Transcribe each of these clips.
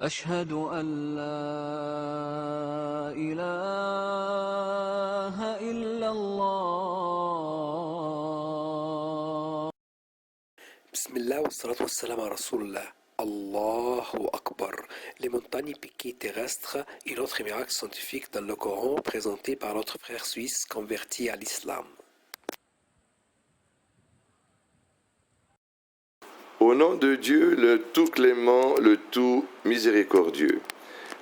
أشهد أن لا إله إلا الله. Bismillah wa salatu wa salam à Rasulullah. Allahu Akbar. Les montagnes piquées terrestres, une autre miracle scientifique dans le Coran présenté par notre frère suisse converti à l'islam. Au nom de Dieu, le tout clément, le tout miséricordieux.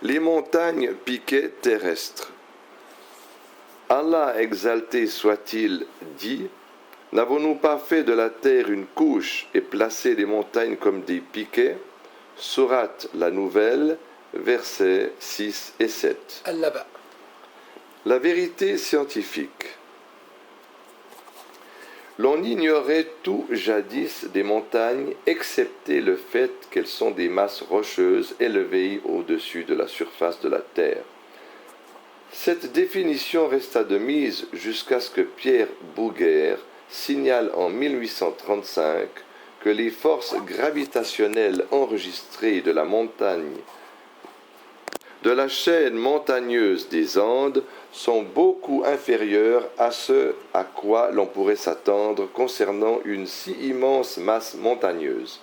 Les montagnes piquées terrestres. Allah exalté soit-il dit, n'avons-nous pas fait de la terre une couche et placé les montagnes comme des piquets? Sourate la Nouvelle, versets 6 et 7. Al-Naba. La vérité scientifique. L'on ignorait tout jadis des montagnes, excepté le fait qu'elles sont des masses rocheuses élevées au-dessus de la surface de la terre. Cette définition resta de mise jusqu'à ce que Pierre Bouguer signale en 1835 que les forces gravitationnelles enregistrées de la montagne de la chaîne montagneuse des Andes sont beaucoup inférieures à ce à quoi l'on pourrait s'attendre concernant une si immense masse montagneuse.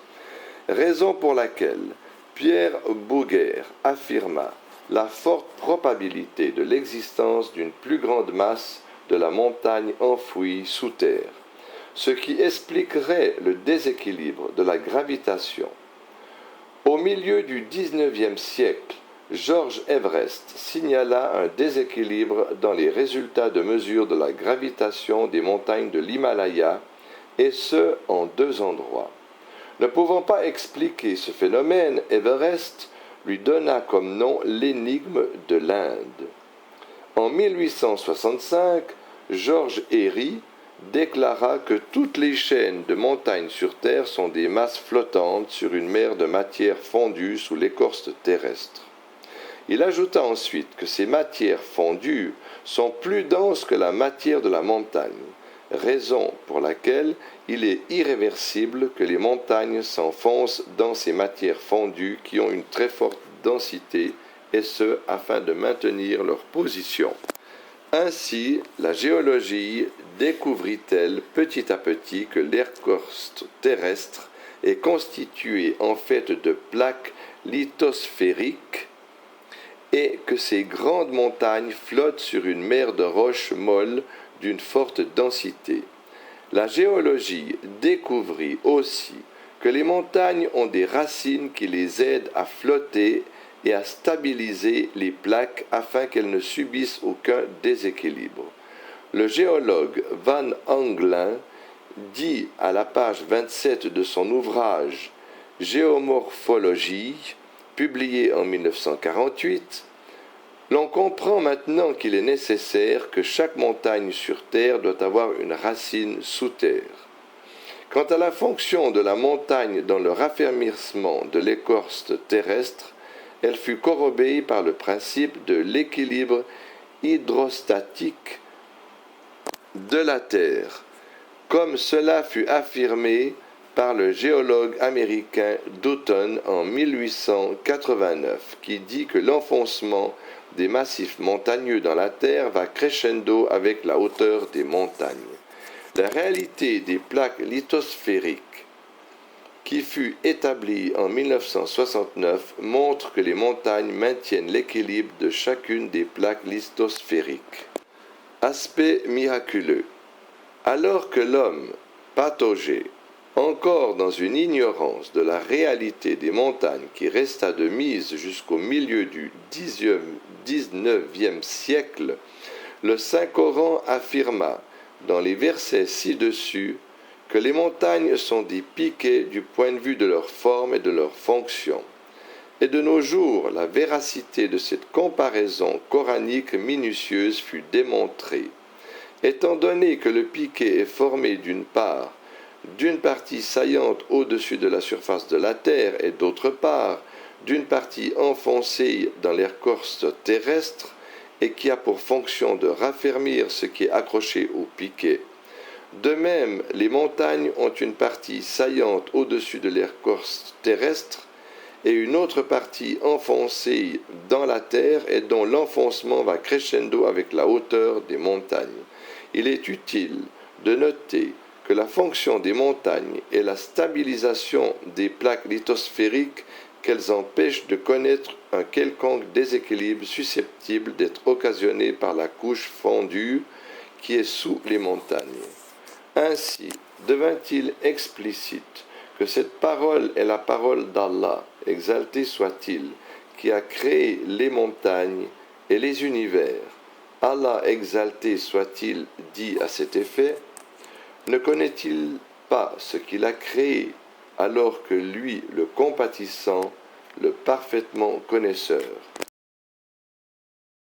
Raison pour laquelle Pierre Bouguer affirma la forte probabilité de l'existence d'une plus grande masse de la montagne enfouie sous terre, ce qui expliquerait le déséquilibre de la gravitation. Au milieu du XIXe siècle, George Everest signala un déséquilibre dans les résultats de mesure de la gravitation des montagnes de l'Himalaya, et ce en deux endroits. Ne pouvant pas expliquer ce phénomène, Everest lui donna comme nom l'énigme de l'Inde. En 1865, George Airy déclara que toutes les chaînes de montagnes sur Terre sont des masses flottantes sur une mer de matière fondue sous l'écorce terrestre. Il ajouta ensuite que ces matières fondues sont plus denses que la matière de la montagne, raison pour laquelle il est irréversible que les montagnes s'enfoncent dans ces matières fondues qui ont une très forte densité, et ce afin de maintenir leur position. Ainsi, la géologie découvrit-elle petit à petit que l'écorce terrestre est constituée en fait de plaques lithosphériques et que ces grandes montagnes flottent sur une mer de roches molles d'une forte densité. La géologie découvrit aussi que les montagnes ont des racines qui les aident à flotter et à stabiliser les plaques afin qu'elles ne subissent aucun déséquilibre. Le géologue Van Anglin dit à la page 27 de son ouvrage Géomorphologie, publié en 1948, l'on comprend maintenant qu'il est nécessaire que chaque montagne sur Terre doit avoir une racine sous terre. Quant à la fonction de la montagne dans le raffermissement de l'écorce terrestre, elle fut corroborée par le principe de l'équilibre hydrostatique de la Terre, comme cela fut affirmé par le géologue américain Doughton en 1889, qui dit que l'enfoncement des massifs montagneux dans la Terre va crescendo avec la hauteur des montagnes. La réalité des plaques lithosphériques qui fut établie en 1969 montre que les montagnes maintiennent l'équilibre de chacune des plaques lithosphériques. Aspect miraculeux. Alors que l'homme pataugé, encore dans une ignorance de la réalité des montagnes qui resta de mise jusqu'au milieu du XIXe siècle, le Saint-Coran affirma, dans les versets ci-dessus, que les montagnes sont des piquets du point de vue de leur forme et de leur fonction. Et de nos jours, la véracité de cette comparaison coranique minutieuse fut démontrée. Étant donné que le piquet est formé d'une partie saillante au-dessus de la surface de la Terre et d'autre part, d'une partie enfoncée dans l'écorce terrestre et qui a pour fonction de raffermir ce qui est accroché au piquet. De même, les montagnes ont une partie saillante au-dessus de l'écorce terrestre et une autre partie enfoncée dans la terre et dont l'enfoncement va crescendo avec la hauteur des montagnes. Il est utile de noter que la fonction des montagnes est la stabilisation des plaques lithosphériques qu'elles empêchent de connaître un quelconque déséquilibre susceptible d'être occasionné par la couche fondue qui est sous les montagnes. Ainsi devint-il explicite que cette parole est la parole d'Allah, exalté soit-il, qui a créé les montagnes et les univers. Allah exalté soit-il dit à cet effet, ne connaît-il pas ce qu'il a créé, alors que lui, le compatissant, le parfaitement connaisseur.